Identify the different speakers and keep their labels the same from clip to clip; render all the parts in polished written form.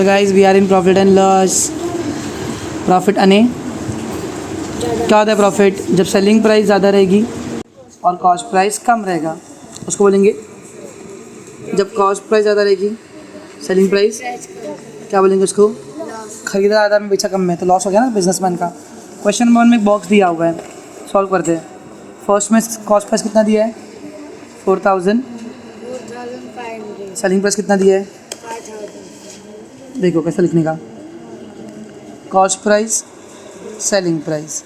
Speaker 1: So guys we are in profit and loss. Profit अने क्या होता है प्रॉफिट? जब सेलिंग प्राइस ज़्यादा रहेगी और कॉस्ट प्राइस कम रहेगा, उसको बोलेंगे। जब कॉस्ट प्राइस ज़्यादा रहेगी, सेलिंग प्राइस क्या बोलेंगे उसको? खरीदा ज़्यादा में बेचा कम में, तो लॉस हो गया ना बिजनेसमैन का। क्वेश्चन नंबर 1 में एक बॉक्स दिया हुआ है, सॉल्व करते हैं। फर्स्ट में कॉस्ट प्राइस कितना दिया है? 4000। सेलिंग प्राइस कितना दिया है?
Speaker 2: 5000।
Speaker 1: देखो कैसे लिखने का। कॉस्ट प्राइस, सेलिंग प्राइस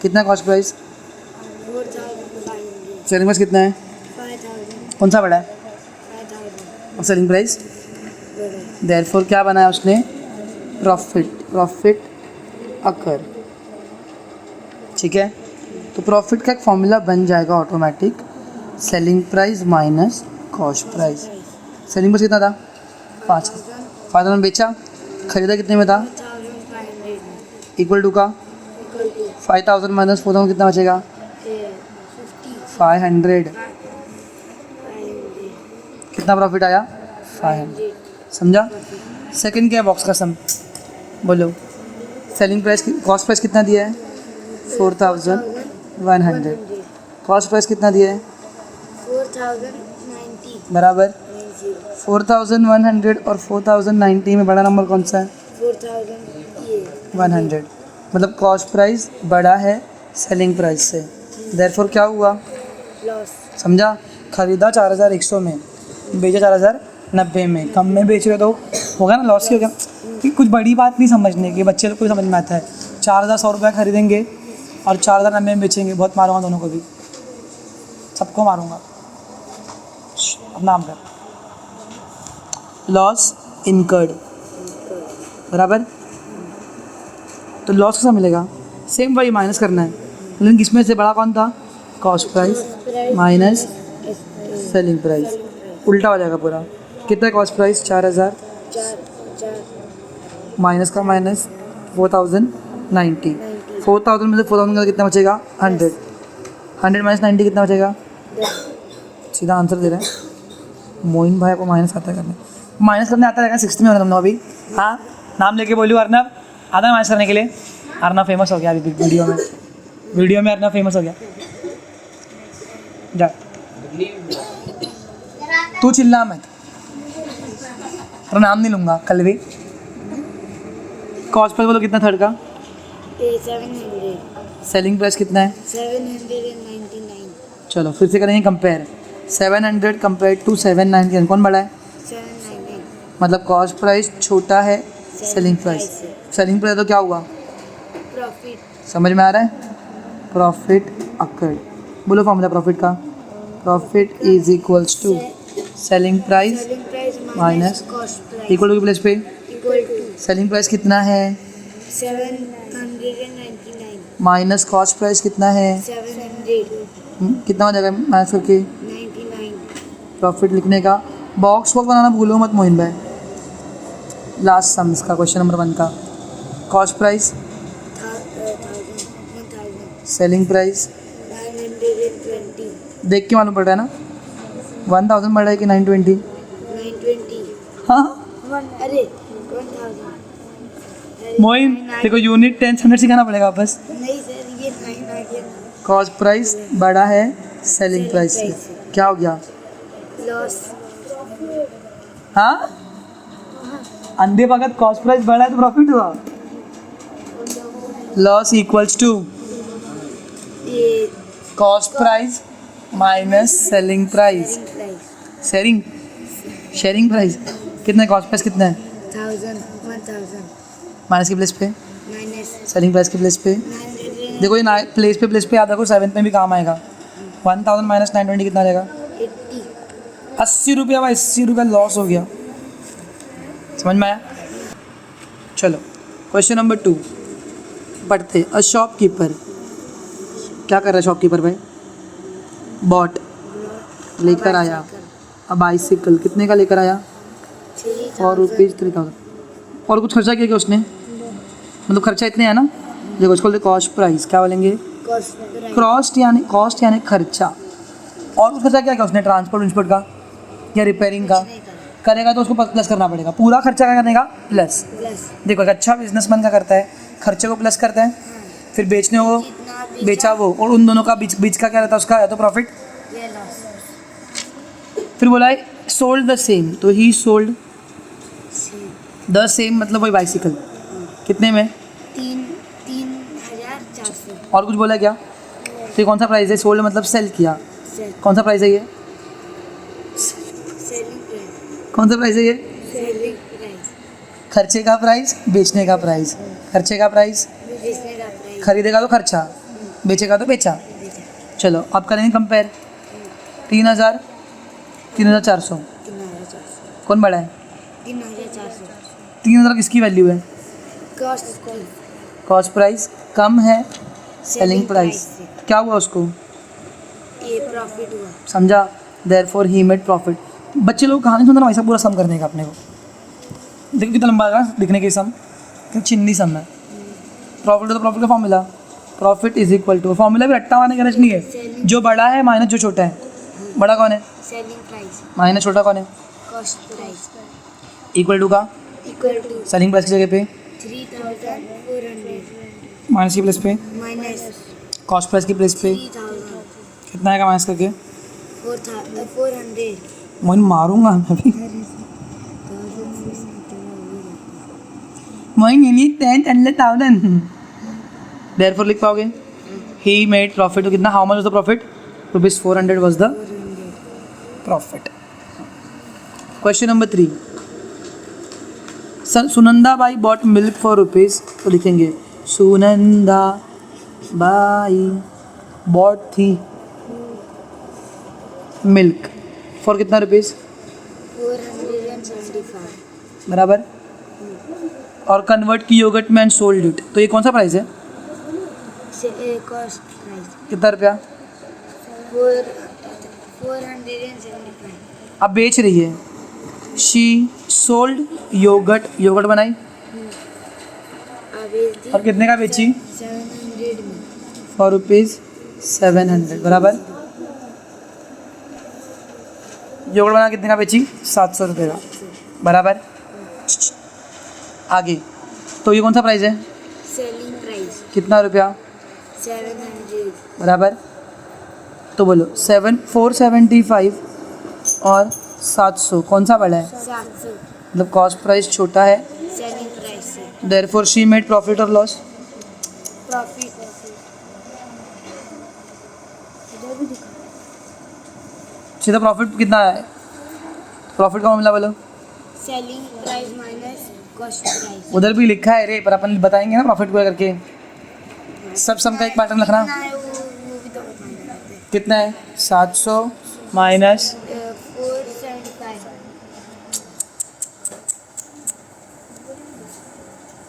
Speaker 1: कितना? Cost price,
Speaker 2: 4500।
Speaker 1: सेलिंग प्राइस कितना है?
Speaker 2: 5000।
Speaker 1: कौन सा बड़ा है?
Speaker 2: 5000
Speaker 1: और सेलिंग प्राइस?
Speaker 2: बड़ा।
Speaker 1: देयरफॉर क्या बनाया उसने? प्रॉफिट। प्रॉफिट अकर, ठीक है। तो प्रॉफिट का एक फॉर्मूला बन जाएगा automatic, selling price minus cost price. Selling price कितना था? 5000। 5000 बेचा, खरीदा कितने में था?
Speaker 2: 5500
Speaker 1: इक्वल टू का
Speaker 2: इक्वल टू
Speaker 1: 5000 माइनस 4000 कितना बचेगा?
Speaker 2: 50।
Speaker 1: 500। कितना प्रॉफिट आया? 500। समझा? सेकंड क्या है बॉक्स का सम? बोलो। सेलिंग प्राइस, कॉस्ट प्राइस कितना दिया है? 4100। कॉस्ट प्राइस कितना दिया है?
Speaker 2: 4090
Speaker 1: बराबर
Speaker 2: 90
Speaker 1: 4100 और 4090 में बड़ा नंबर कौन सा है? 100। मतलब कॉस्ट प्राइस बड़ा है सेलिंग प्राइस से, देयरफॉर क्या हुआ?
Speaker 2: लॉस।
Speaker 1: समझा? खरीदा 4100 में, बेचा 4090 में, कम में बेच रहे तो होगा ना लॉस ही होगा। कि कुछ बड़ी बात नहीं समझने की, बच्चे लोग को समझ में आता है। 4100 रुपये खरीदेंगे और 4090 में बेचेंगे, बहुत मारूंगा दोनों को भी, सबको मारूंगा। अब नाम कर, लॉस इनकर्ड, बराबर। तो लॉस कैसा मिलेगा? सेम वही माइनस करना है, लेकिन किसमें से बड़ा कौन था? Cost price minus selling price. उल्टा हो जाएगा पूरा। कितना कॉस्ट प्राइस? 4000 माइनस का माइनस 4090। 4000 में से 4000 का कितना बचेगा? 100। 100 माइनस 90 कितना बचेगा? सीधा आंसर दे रहे हैं। मोइन भाई को माइनस आता है करने, माइनस करने आता रहेगा। 60 में होना तुम लोग अभी। हाँ, नाम लेके बोलियो अर्नब, आता है माइनस करने के लिए। अर्नब फेमस हो गया अभी वीडियो में, अर्नब फेमस हो गया। जा तू चिल्ला मत, और नाम नहीं लूँगा कल भी। कॉस्ट प्राइस बोलो कितना थर्ड का?
Speaker 2: 700।
Speaker 1: सेलिंग प्राइस कितना है?
Speaker 2: 799।
Speaker 1: चलो फिर से करेंगे कंपेयर। 700 कंपेयर टू 799, कौन बड़ा है?
Speaker 2: 799
Speaker 1: मतलब कॉस्ट प्राइस छोटा है सेलिंग प्राइस। सेलिंग प्राइस तो क्या हुआ?
Speaker 2: प्रॉफिट।
Speaker 1: समझ में आ रहा है? Profit occur. बोलो फॉर्मूला प्रॉफिट का। Profit is equals to selling price minus
Speaker 2: cost price
Speaker 1: equal to place पे।
Speaker 2: इक्वल टू
Speaker 1: सेलिंग प्राइस कितना है?
Speaker 2: 799
Speaker 1: माइनस कॉस्ट प्राइस कितना है?
Speaker 2: 700
Speaker 1: कितना हो जाएगा माइनस करके?
Speaker 2: 99।
Speaker 1: प्रॉफिट लिखने का बॉक्स को बनाना भूलो मत मोहिन भाई। लास्ट सम्स का क्वेश्चन नंबर 1 का। कॉस्ट प्राइस,
Speaker 2: 1000
Speaker 1: सेलिंग प्राइस
Speaker 2: 920
Speaker 1: देख के मालूम पड़ रहा है ना 1000 बढ़ रहा है कि 920?
Speaker 2: 920
Speaker 1: हाँ
Speaker 2: अरे 1000
Speaker 1: मोइन देखो यूनिट 10 सिखाना पड़ेगा बस।
Speaker 2: नहीं सर, ये 9 आ गया।
Speaker 1: कॉस्ट प्राइस बड़ा है सेलिंग प्राइस से, क्या हो गया?
Speaker 2: लॉस।
Speaker 1: हाँ, अंधे भगत कॉस्ट प्राइस बढ़ा है तो प्रॉफिट हुआ। लॉस इक्वल्स टू
Speaker 2: ये
Speaker 1: cost price minus selling price.
Speaker 2: Price
Speaker 1: sharing price कितना है? कॉस्ट प्राइस कितना है?
Speaker 2: 1000
Speaker 1: माइनस की प्लेस पे,
Speaker 2: माइनस
Speaker 1: सेलिंग प्राइस की प्लेस पे।
Speaker 2: 980
Speaker 1: देखो ये प्लेस पे याद रखो, 7th में भी काम आएगा। 1000 माइनस 920 कितना आ जाएगा? 80 रुपया। भाई 80 रुपया लॉस हो गया, समझ में आया? चलो क्वेश्चन नंबर 2 पढ़ते। अ शॉपकीपर, क्या कर रहा है शॉपकीपर भाई? बॉट, लेकर आया। अब बाइसिकल कितने का लेकर आया? 4 रुपीज़ 3000। और कुछ खर्चा किया क्या उसने? मतलब खर्चा इतने है ना। देखो उसको बोलते कॉस्ट प्राइस, क्या बोलेंगे? कॉस्ट यानी खर्चा। और कुछ खर्चा क्या उसने? ट्रांसपोर्ट का या रिपेयरिंग का? करेगा तो उसको प्लस करना पड़ेगा, पूरा खर्चा क्या करने का प्लस।
Speaker 2: प्लस
Speaker 1: देखो एक अच्छा बिजनेसमैन क्या करता है, खर्चे को प्लस करता है, फिर बेचने को
Speaker 2: जितना
Speaker 1: बेचा वो, और उन दोनों का बीच बीच का क्या रहता है उसका, या तो प्रॉफिट।
Speaker 2: ये लॉस।
Speaker 1: फिर बोला है सोल्ड द सेम, तो ही सोल्ड द सेम मतलब वही बाइसिकल, कितने में,
Speaker 2: 3,400।
Speaker 1: और कुछ बोला क्या, तो ये कौन सा प्राइस है, सोल्ड मतलब सेल किया, कौन सा प्राइस है ये,
Speaker 2: सेलिंग प्राइस।
Speaker 1: कौन सा प्राइस है ये,
Speaker 2: सेलिंग प्राइस।
Speaker 1: खर्चे का प्राइस, बेचने का प्राइस, खर्चे का प्राइस,
Speaker 2: बेचने का प्राइस।
Speaker 1: खरीदेगा तो खर्चा, बेचेगा तो बेचा। चलो अब करेंगे कंपेयर, 3,000 3,400
Speaker 2: 3,400।
Speaker 1: कौन बड़ा है,
Speaker 2: 3,400।
Speaker 1: 3,000 किसकी वैल्यू है,
Speaker 2: कॉस्ट
Speaker 1: कॉस्ट प्राइस कम है सेलिंग प्राइस, क्या हुआ उसको,
Speaker 2: ये प्रॉफिट हुआ।
Speaker 1: समझा, देयरफॉर ही मेड प्रॉफिट। बच्चे लोग कहानी सुन रहे ऐसा पूरा सम करने का अपने को, देखो कितना लंबा है लिखने के सम, कितना चिन्नी सम है। प्रॉफिट तो प्रॉफिट का formula, profit is equal to, formula भी रट्टा मारने की गरज नहीं है, जो बड़ा है माइनस जो छोटा है, बड़ा कौन है
Speaker 2: सेलिंग प्राइस
Speaker 1: माइनस छोटा कौन है,
Speaker 2: कॉस्ट प्राइस
Speaker 1: इक्वल टू का
Speaker 2: इक्वल टू
Speaker 1: सेलिंग प्राइस की जगह पे
Speaker 2: 3,400
Speaker 1: माइनस की प्लेस पे
Speaker 2: माइनस
Speaker 1: कॉस्ट प्राइस की प्लेस पे
Speaker 2: 3,000
Speaker 1: कितना आएगा माइनस करके,
Speaker 2: 400।
Speaker 1: मैं मारूंगा मैं भी, मैं नहीं 10,000 देयरफॉर लिख पाओगे, ही मेड प्रॉफिट, तो कितना, how much was the profit, rupees 400 was the profit. Question number 3, Sunanda Bai bought milk for rupees, तो लिखेंगे Sunanda Bai bought the milk for कितना रुपीज,
Speaker 2: 475
Speaker 1: बराबर, और कन्वर्ट की योगर्ट में एंड सोल्ड इट, तो ये कौन सा प्राइस है,
Speaker 2: कॉस्ट प्राइस
Speaker 1: कितना रुपया,
Speaker 2: 475।
Speaker 1: अब बेच रही है, शी सोल्ड योगर्ट, योगर्ट बनाई और कितने का बेची,
Speaker 2: 700 में
Speaker 1: फॉर रुपीज 700, बराबर, योगर्ट बना कितने का बेची, 700 रुपये का, बराबर। आगे, तो ये कौन सा प्राइस है,
Speaker 2: सेलिंग प्राइस
Speaker 1: कितना रुपया,
Speaker 2: 700
Speaker 1: बराबर, तो बोलो 475 और 700 कौन सा बड़ा है,
Speaker 2: 700
Speaker 1: मतलब कॉस्ट प्राइस छोटा है,
Speaker 2: सेलिंग प्राइस से
Speaker 1: देयरफॉर शी मेड प्रॉफिट और लॉस,
Speaker 2: प्रॉफिट।
Speaker 1: सीधा प्रॉफिट कितना है, प्रॉफिट का मामला बोलो,
Speaker 2: selling price minus cost price.
Speaker 1: उधर भी लिखा है रे, पर अपन बताएंगे ना प्रॉफिट को करके, सब सम का एक पैटर्न रखना,
Speaker 2: कितना है वो भी तो बताना है।
Speaker 1: कितना है 700 माइनस
Speaker 2: 475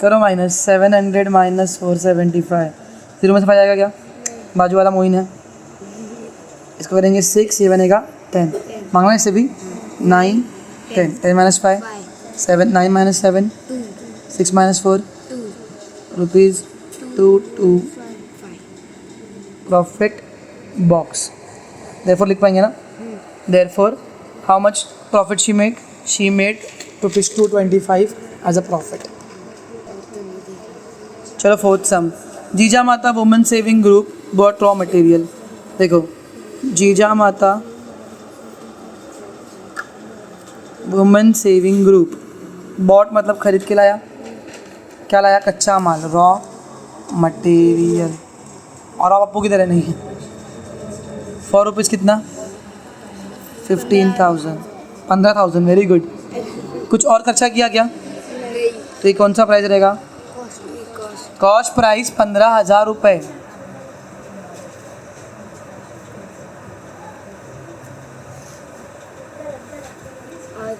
Speaker 1: करो माइनस 700 माइनस 475, 0 में से 5 आएगा क्या, बाजू वाला मोइन है, इसको करेंगे 6, ये बनेगा 10, मांगना इससे भी 9 10, 10 minus 5 7, 9 minus 7 6 minus 4 rupees 225 profit box, therefore लिख पाएंगे ना, therefore how much profit she made rupees 225 as a profit. चलो fourth sum, Jija Mata women saving group bought raw material, देखो Jija Mata women saving group, bot मतलब खरीद के लाया, क्या लाया, कच्चा माल, रॉ मटेरियल, और आप आपको किधर है नहीं, फॉर रुपीज़ कितना, 15,000 15,000, वेरी गुड। कुछ और खर्चा किया क्या,
Speaker 2: नहीं
Speaker 1: तो ये कौन सा प्राइस रहेगा, कॉस्ट प्राइस 15,000 रुपये,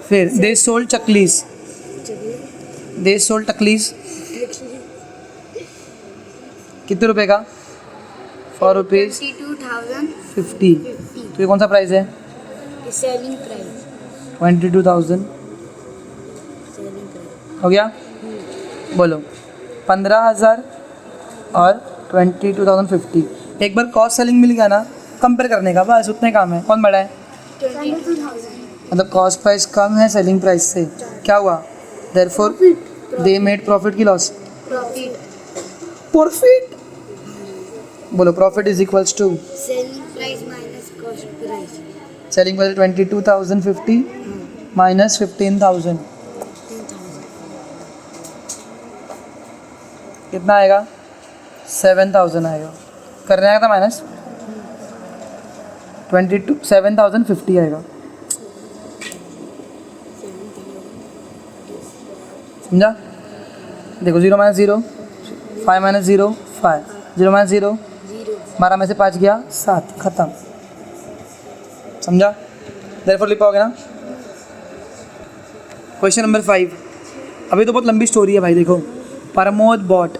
Speaker 1: फिर दे सोल्ड चकलीस, दे सोल्ड टकलीस कितने रुपए का, फॉर रुपीज़
Speaker 2: 22,050
Speaker 1: तो ये कौन सा प्राइस है,
Speaker 2: सेलिंग प्राइस
Speaker 1: 22,000
Speaker 2: सेलिंग प्राइस
Speaker 1: हो गया, बोलो 15,000 और 22,050, एक बार कॉस्ट सेलिंग मिल गया ना, कंपेयर करने का, बस उतने काम है, कौन बड़ा है,
Speaker 2: 22,000
Speaker 1: मतलब कॉस्ट प्राइस कम है सेलिंग प्राइस से, क्या हुआ? देयरफॉर दे मेड प्रॉफिट की लॉस?
Speaker 2: प्रॉफिट.
Speaker 1: प्रॉफिट. बोलो profit is equals to
Speaker 2: selling price minus cost price.
Speaker 1: Selling price 22,050 minus 15,000 कितना आएगा? 7,000 आएगा. करने आया था माइनस 7,050 आएगा. समझा? देखो 0 माइनस 0, 5 माइनस 0 5, 0 माइनस 0 12 में से 5 गया 7, खत्म. समझा? देयरफॉर लिख पाओगे ना? Question number 5. अभी तो बहुत लंबी स्टोरी है भाई. देखो प्रमोद बॉट,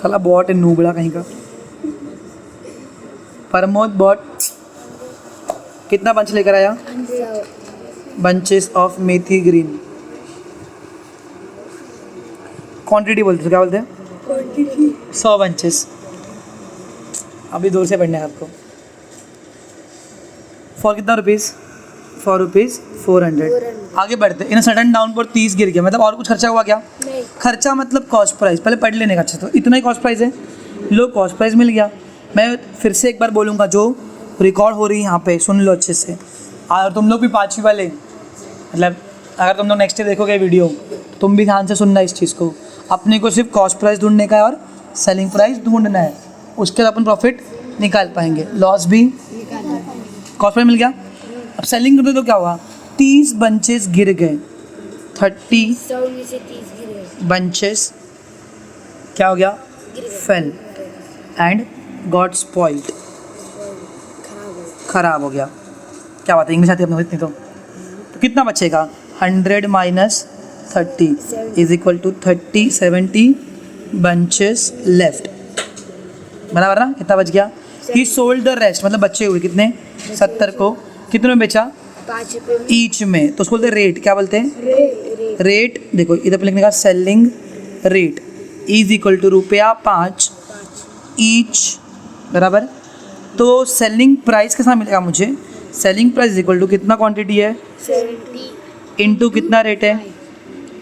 Speaker 1: साला बॉट है नूबड़ा कहीं का. प्रमोद बॉट कितना बंच लेकर आया? Bunches of methi green. Quantity बोलते हैं, क्या बोलते हैं? 100 बंचेस. अभी दूर से पढ़ना है आपको. फॉर कितना रुपीज़? ₹400. आगे बढ़ते. इन सडन डाउन पर 30 गिर गया, मतलब और कुछ खर्चा हुआ क्या?
Speaker 2: नहीं.
Speaker 1: खर्चा मतलब कॉस्ट प्राइस. पहले पढ़ लेने का. अच्छा तो इतना ही कॉस्ट प्राइस है. लो कॉस्ट प्राइस मिल गया. मैं फिर से एक बार बोलूँगा, जो रिकॉर्ड हो रही है यहाँ पे सुन लो अच्छे से. और तुम लोग भी 5वीं वाले, मतलब अगर तुम लोग नेक्स्ट डे देखोगे वीडियो, तुम भी ध्यान से सुनना इस चीज़ को. अपने को सिर्फ कॉस्ट प्राइस ढूंढने का है और सेलिंग प्राइस ढूंढना है. उसके बाद अपन प्रॉफिट निकाल पाएंगे. लॉस भी कॉस्ट प्राइस मिल गया. अब सेलिंग करते तो क्या हुआ? 30 बंचेस गिर गए. 30
Speaker 2: 100 में से 30 गिर गए.
Speaker 1: बंचेस क्या हो गया? Fail and got spoiled. खराब हो गया. क्या बात है, इंग्लिश आती है अपने को इतनी तो कितना बचेगा? 100 minus 30 is equal to 70 bunches left. बराबर ना? कितना बच गया? ही सोल्ड द रेस्ट, मतलब बचे हुए कितने? 70 को कितने में बेचा?
Speaker 2: 5 रुपये
Speaker 1: ईच में. तो उसको बोलते हैं रेट. क्या बोलते हैं?
Speaker 2: रेट.
Speaker 1: रेट. देखो इधर पे लिखने का selling rate is equal to ₹5 each. बराबर. तो सेलिंग प्राइस के साथ मिलेगा मुझे. Selling price is equal to कितना क्वांटिटी है
Speaker 2: 70
Speaker 1: इनटू कितना रेट है.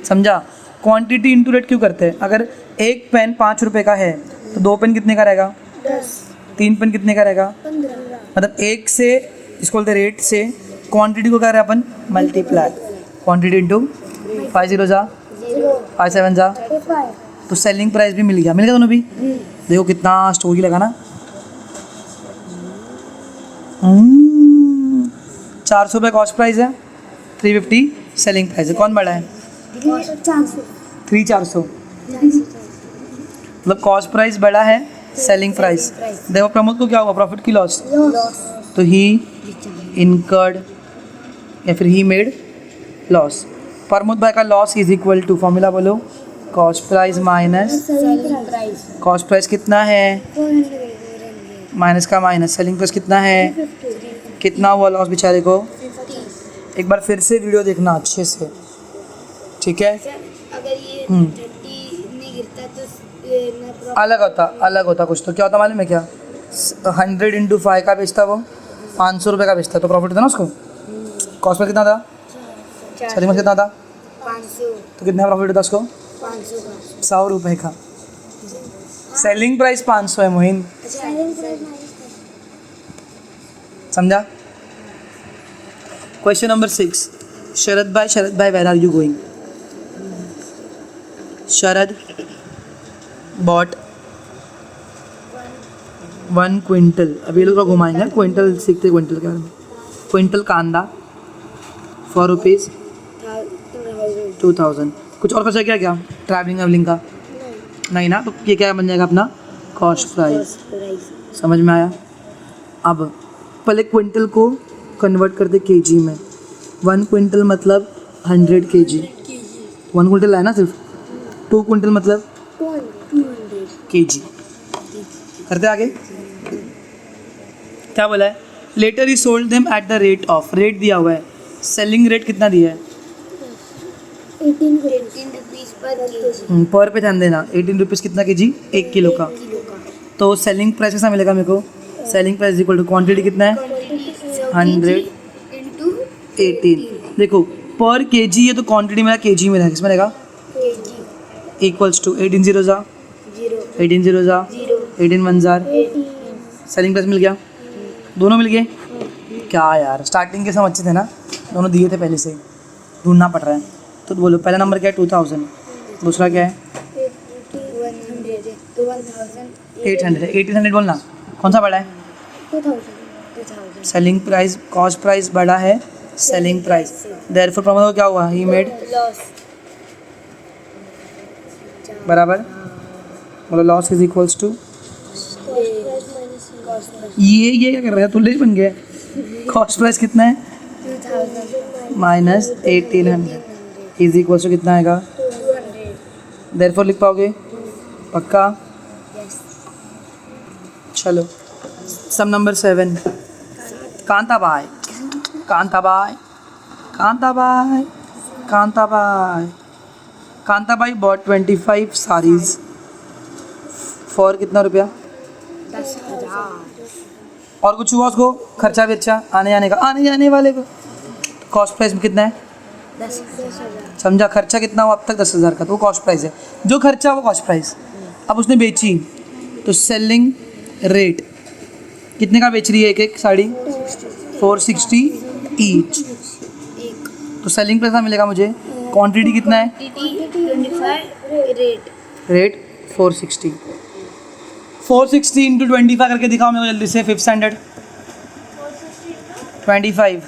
Speaker 1: समझा? क्वांटिटी इनटू रेट क्यों करते हैं? अगर एक पेन 5 रुपये का है तो 2 पेन कितने का रहेगा?
Speaker 2: 10
Speaker 1: 3 पेन कितने का रहेगा?
Speaker 2: 15
Speaker 1: मतलब एक से इसको बोलते रेट से क्वांटिटी को क्या करें अपन? मल्टीप्लाई. क्वांटिटी इंटू 5 0 जा
Speaker 2: 0
Speaker 1: 5 7 जा.
Speaker 2: 5.
Speaker 1: तो सेलिंग प्राइस भी मिल गया. मिल गया दोनों भी. देखो कितना स्टोरी लगा ना. 400 रुपये कॉस्ट प्राइस है, 350 सेलिंग प्राइस है. कौन बड़ा है? 3,400. मतलब कॉस्ट प्राइस बड़ा है, सेलिंग प्राइस. देखो प्रमोद को क्या हुआ? प्रॉफिट की लॉस. तो ही इनकर्ड या फिर ही मेड लॉस. प्रमोद भाई का loss is equal to, formula बोलो, cost price minus
Speaker 2: selling price
Speaker 1: cost price कितना है?
Speaker 2: 400
Speaker 1: माइनस का माइनस. सेलिंग प्राइस कितना है? कितना हुआ लॉस बेचारे को?
Speaker 2: 50.
Speaker 1: एक बार फिर से वीडियो देखना अच्छे से, ठीक है?
Speaker 2: सर अगर ये 30 नहीं गिरता तो ना प्रॉफिट.
Speaker 1: अलग होता कुछ. तो क्या होता मालूम है क्या? 100 इंटू 5 का बेचता वो 500 रुपये का बेचता, तो प्रॉफिट था ना उसको. कॉस्ट प्राइस कितना था? सेलिंग प्राइस कितना था?
Speaker 2: 500.
Speaker 1: तो कितना प्रॉफिट होता उसको?
Speaker 2: 500 का.
Speaker 1: 100 रुपये का. सेलिंग प्राइस 500 है मोहिन.
Speaker 2: सेलिंग प्राइस
Speaker 1: समझा? Question number 6. शरद भाई where are you going? Sharad bought 1 quintal. अभी ये लोग घुमाएंगे. क्विंटल सीखते, क्विंटल के बारे में. क्विंटल कांदा फॉर रुपीज़ 2000. कुछ और खर्चा क्या? ट्रैवलिंग वेवलिंग का नहीं ना. तो ये क्या बन जाएगा अपना? Cost price. समझ में आया? अब पहले क्विंटल को कन्वर्ट करते केजी में. 1 क्विंटल मतलब 100 kg. 1 क्विंटल है ना सिर्फ. 2 क्विंटल मतलब
Speaker 2: 200
Speaker 1: kg. करते आगे. क्या बोला है? Later he sold them at the rate of. Rate दिया हुआ है. सेलिंग रेट कितना दिया है?
Speaker 2: 18 रुपीस पर केजी.
Speaker 1: पर पे ध्यान देना. 18 रुपीज़ कितना केजी? 1 किलो का. तो सेलिंग प्राइस कैसा मिलेगा मेरे को? Selling price equal to quantity कितना है? 100
Speaker 2: इंटू
Speaker 1: 18 देखो पर केजी है तो क्वांटिटी मेरा केजी में रहेगा, किसमें रहेगा?
Speaker 2: kg
Speaker 1: इक्वल्स टू 18 जीरो जा
Speaker 2: 0
Speaker 1: 18 जीरो जा
Speaker 2: 0
Speaker 1: 18 वन जार
Speaker 2: 18
Speaker 1: सेलिंग प्राइस मिल गया, दोनों मिल गए। क्या यार स्टार्टिंग के सब अच्छे थे ना, दोनों दिए थे पहले से ही, ढूंढना पड़ रहा है। तो बोलो पहला नंबर क्या है? 2000, दूसरा क्या है? 800 है। 1800 बोलना, कौन सा बड़ा है?
Speaker 2: 2000
Speaker 1: सेलिंग प्राइस, कॉस्ट प्राइस बड़ा है सेलिंग प्राइस, देयरफॉर प्रॉब्लम क्या हुआ? ही मेड
Speaker 2: लॉस
Speaker 1: बराबर, बोलो loss is equals to,
Speaker 2: cost
Speaker 1: ये क्या कर रहा है? तुल्ले बन गया। कॉस्ट प्राइस कितना है?
Speaker 2: 2000
Speaker 1: माइनस 1800 इज इक्वल्स टू कितना आएगा?
Speaker 2: 200
Speaker 1: देयरफॉर लिख पाओगे? पक्का?
Speaker 2: यस
Speaker 1: चलो sum number 7, Kantabai Kantabai Kantabai Kantabai Kantabai bought 25 saris for कितना रुपया?
Speaker 2: 10,000
Speaker 1: और कुछ हुआ उसको? खर्चा भी अच्छा आने जाने का, आने जाने वाले को। कॉस्ट प्राइस कितना है?
Speaker 2: 10,000
Speaker 1: समझा? खर्चा कितना हुआ अब तक? 10,000 का, तो वो कॉस्ट प्राइस है। जो खर्चा वो कॉस्ट प्राइस। अब उसने बेची तो सेलिंग रेट कितने का बेच रही है? एक एक साड़ी 460 ईच,
Speaker 2: एक
Speaker 1: तो सेलिंग प्राइस मिलेगा मुझे। क्वांटिटी कितना है?
Speaker 2: 25
Speaker 1: रेट 460, 460 इंटू 25 करके दिखाओ मेरे को जल्दी से। 5th स्टैंडर्ड 25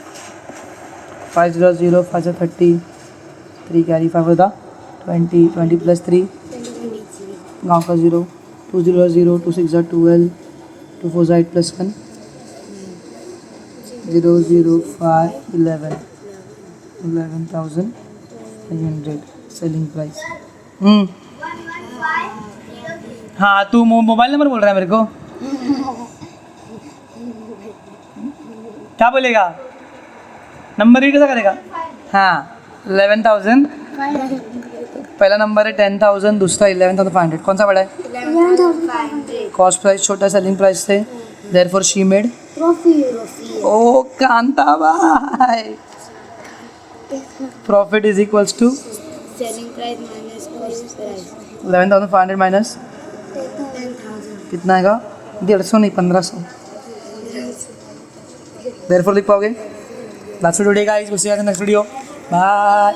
Speaker 1: 500 5 30 3 कैरी 5 होता 20 20 प्लस 3 गाँव का 0 2 0 0 2 6 12 2 4 8 प्लस 1 0 0 5 11 11,500 सेलिंग प्राइस। हाँ तू मोबाइल नंबर बोल रहा है मेरे को? क्या बोलेगा? नंबर रीड कैसा करेगा? हाँ 11,000, पहला नंबर है 10,000, दूसरा 11,500, कौन सा बड़ा है?
Speaker 2: 11,500
Speaker 1: कॉस्ट प्राइस छोटा सेलिंग प्राइस से, देयरफॉर शी मेड
Speaker 2: प्रॉफिट
Speaker 1: ओ Kantabai profit is equals to
Speaker 2: selling price minus cost price
Speaker 1: 11,500 minus
Speaker 2: 10,000
Speaker 1: कितना आएगा? 150 नहीं 1500, देयरफॉर लिख पाओगे? लास्ट वीडियो गाइस, उसी नेक्स्ट वीडियो बाय।